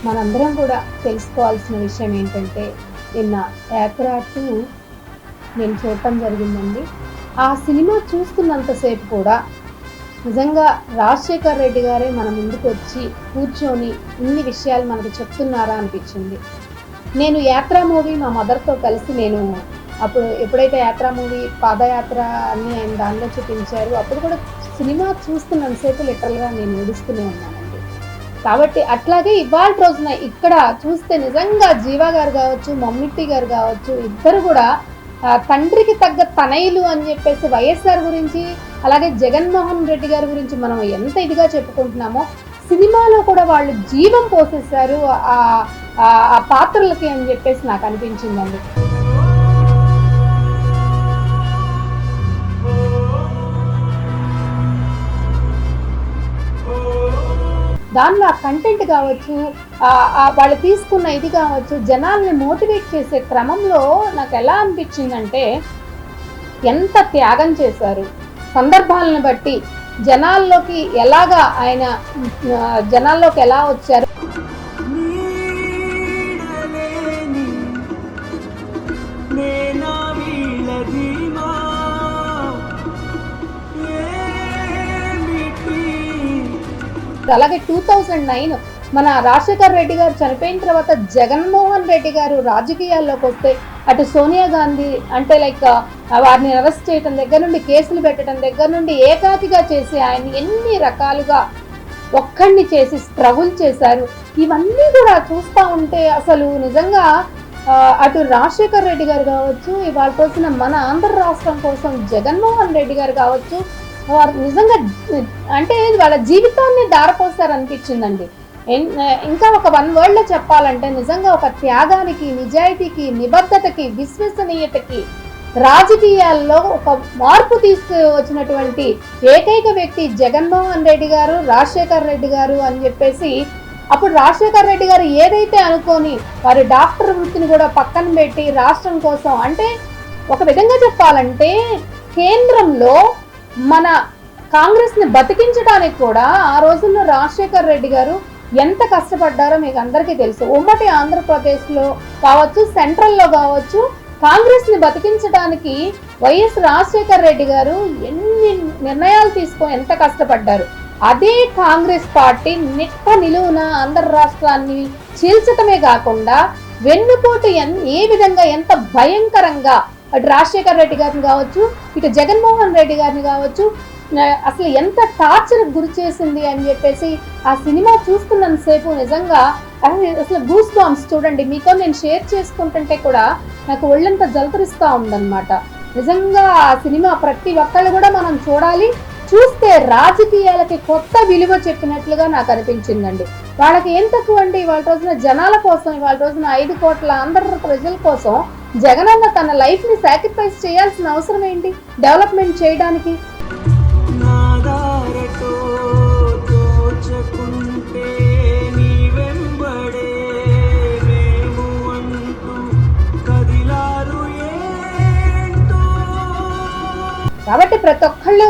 మనందరం కూడా తెలుసుకోవాల్సిన విషయం ఏంటంటే, నిన్న 'యాత్ర 2' నేను చూడటం జరిగిందండి. ఆ సినిమా చూస్తున్నంతసేపు కూడా నిజంగా రాజశేఖర్ రెడ్డి గారే మన ముందుకొచ్చి కూర్చొని ఇన్ని విషయాలు మనకు చెప్తున్నారా అనిపించింది. నేను 'యాత్ర' మూవీ మా మదర్‌తో కలిసి అప్పుడు ఎప్పుడైతే 'యాత్ర' మూవీ పాదయాత్ర అని ఆయన దానిలో చూపించారు. అప్పుడు కూడా సినిమా చూస్తున్నంతసేపు లిటరల్‌గా నేను ఏడుస్తూనే ఉన్నానండి. కాబట్టి అట్లాగే ఇవాల్టి రోజున ఇక్కడ చూస్తే నిజంగా జీవా గారు కావచ్చు, మమ్మిట్టి గారు కావచ్చు, ఇద్దరు కూడా తండ్రికి తగ్గ తనయులు అని చెప్పేసి వైఎస్ఆర్ గురించి, అలాగే జగన్మోహన్ రెడ్డి గారి గురించి మనం ఎంత ఇదిగా చెప్పుకుంటున్నామో, సినిమాలో కూడా వాళ్ళు జీవం పోసేశారు ఆ పాత్రలకి అని చెప్పేసి నాకు అనిపించిందండి. దానిలో ఆ కంటెంట్ కావచ్చు, వాళ్ళు తీసుకున్న ఇది కావచ్చు, జనాల్ని మోటివేట్ చేసే క్రమంలో నాకు ఎలా అనిపించిందంటే, ఎంత త్యాగం చేశారు సందర్భాలను బట్టి, జనాల్లోకి ఎలా వచ్చారు. అలాగే 2009 మన రాజశేఖర్ రెడ్డి గారు చనిపోయిన తర్వాత జగన్మోహన్ రెడ్డి గారు రాజకీయాల్లోకి వస్తే, అటు సోనియా గాంధీ అంటే వారిని అరెస్ట్ చేయడం దగ్గర నుండి, కేసులు పెట్టడం దగ్గర నుండి ఏకాకిగా చేసి ఆయన ఎన్ని రకాలుగా ఒక్కడిని చేసి స్ట్రగుల్ చేశారు. ఇవన్నీ కూడా చూస్తూ ఉంటే అసలు నిజంగా అటు రాజశేఖర్ రెడ్డి గారు కావచ్చు, ఇవాళ రోజున మన ఆంధ్ర రాష్ట్రం కోసం జగన్మోహన్ రెడ్డి గారు కావచ్చు, వారు నిజంగా అంటే వాళ్ళ జీవితాన్ని దారపోస్తారు అనిపించిందండి. ఇంకా ఒక 1 వర్డ్లో చెప్పాలంటే, నిజంగా ఒక త్యాగానికి, నిజాయితీకి, నిబద్ధతకి, విశ్వసనీయతకి, రాజకీయాల్లో ఒక మార్పు తీసుకువచ్చినటువంటి ఏకైక వ్యక్తి జగన్మోహన్ రెడ్డి గారు, రాజశేఖర్ రెడ్డి గారు అని చెప్పేసి. అప్పుడు రాజశేఖర్ రెడ్డి గారు ఏదైతే అనుకొని వారి డాక్టర్ వృత్తిని కూడా పక్కన పెట్టి రాష్ట్రం కోసం, అంటే ఒక విధంగా చెప్పాలంటే కేంద్రంలో మన కాంగ్రెస్ని బతికించడానికి కూడా ఆ రోజుల్లో రాజశేఖర్ రెడ్డి గారు ఎంత కష్టపడ్డారో మీకు అందరికీ తెలుసు. ఉమ్మడి ఆంధ్రప్రదేశ్లో కావచ్చు, సెంట్రల్లో కావచ్చు, కాంగ్రెస్ని బతికించడానికి వైఎస్ రాజశేఖర్ రెడ్డి గారు ఎన్ని నిర్ణయాలు తీసుకొని ఎంత కష్టపడ్డారు. అదే కాంగ్రెస్ పార్టీ నిలువున ఆంధ్ర రాష్ట్రాన్ని చీల్చటమే కాకుండా వెన్నుపోటు ఏ విధంగా ఎంత భయంకరంగా అటు రాజశేఖర్ రెడ్డి గారిని కావచ్చు, ఇటు జగన్మోహన్ రెడ్డి గారిని కావచ్చు, అసలు ఎంత టార్చర్ గురి చేసింది అని చెప్పేసి ఆ సినిమా చూస్తున్నంతసేపు నిజంగా అసలు గూస్ బాంబ్స్ చూడండి. మీతో నేను షేర్ చేసుకుంటుంటే కూడా నాకు ఒళ్ళంతా జలతరిస్తూ ఉందన్నమాట. నిజంగా ఆ సినిమా ప్రతి ఒక్కళ్ళు కూడా మనం చూడాలి. చూస్తే రాజకీయాలకి కొత్త విలువ చెప్పినట్లుగా నాకు అనిపించిందండి. వాళ్ళకి ఏం తక్కువ అండి, ఇవాళ రోజున జనాల కోసం, ఇవాళ రోజున 5 కోట్ల ఆంధ్ర ప్రజల కోసం జగనన్న తన లైఫ్ ని సాక్రిఫైస్ చేయాల్సిన అవసరం ఏంటి డెవలప్మెంట్ చేయడానికి? కాబట్టి ప్రతి ఒక్కళ్ళు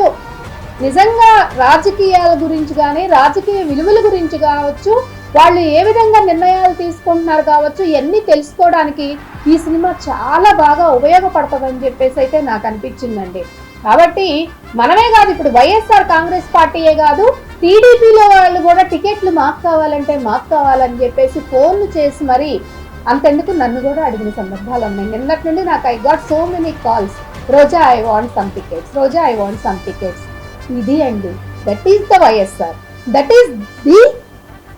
నిజంగా రాజకీయాల గురించి కానీ, రాజకీయ విలువల గురించి కావచ్చు, వాళ్ళు ఏ విధంగా నిర్ణయాలు తీసుకుంటున్నారు కావచ్చు, ఇవన్నీ తెలుసుకోవడానికి ఈ సినిమా చాలా బాగా ఉపయోగపడుతుందని చెప్పేసి అయితే నాకు అనిపించిందండి. కాబట్టి మనమే కాదు, ఇప్పుడు వైఎస్ఆర్ కాంగ్రెస్ పార్టీయే కాదు, టీడీపీలో వాళ్ళు కూడా టికెట్లు మాకు కావాలని చెప్పేసి ఫోన్లు చేసి మరి అంతెందుకు నన్ను కూడా అడిగిన సందర్భాలు ఉన్నాయి. నిన్నటి నుండి నాకు I got so many calls, Roja I want some tickets. ఇది అండి, that is the YSR, that is the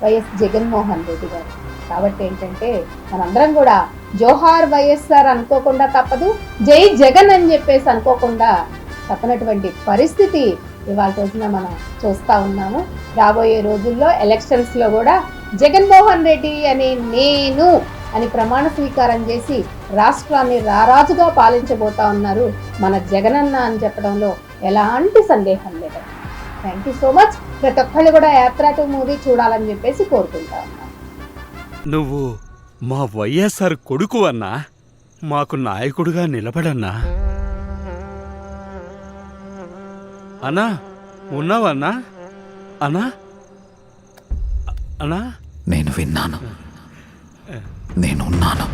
YS Jaganmohan Reddy గారు. కాబట్టి ఏంటంటే మనందరం కూడా జోహార్ వైఎస్ఆర్ అనుకోకుండా తప్పదు, జై జగన్ అని చెప్పేసి అనుకోకుండా తప్పనటువంటి పరిస్థితి ఇవాళ రోజున మనం చూస్తూ ఉన్నాము. రాబోయే రోజుల్లో ఎలక్షన్స్లో కూడా జగన్మోహన్ రెడ్డి అని ప్రమాణ స్వీకారం చేసి రాష్ట్రాన్ని రారాజుగా పాలించబోతా ఉన్నారు మన జగనన్న అని చెప్పడంలో ఎలాంటి సందేహం లేదు. Thank you so much. ప్రతి ఒక్కళ్ళు కూడా యాత్ర 2 మూవీ చూడాలని చెప్పేసి కోరుకుంటా ఉన్నాను. నువ్వు మా వైఎస్ఆర్ కొడుకు అన్నా, మాకు నాయకుడుగా నిలబడన్నా. అన్నా ఉన్నావన్నా? అన్నా అన్నా నేను విన్నాను, నేనున్నాను.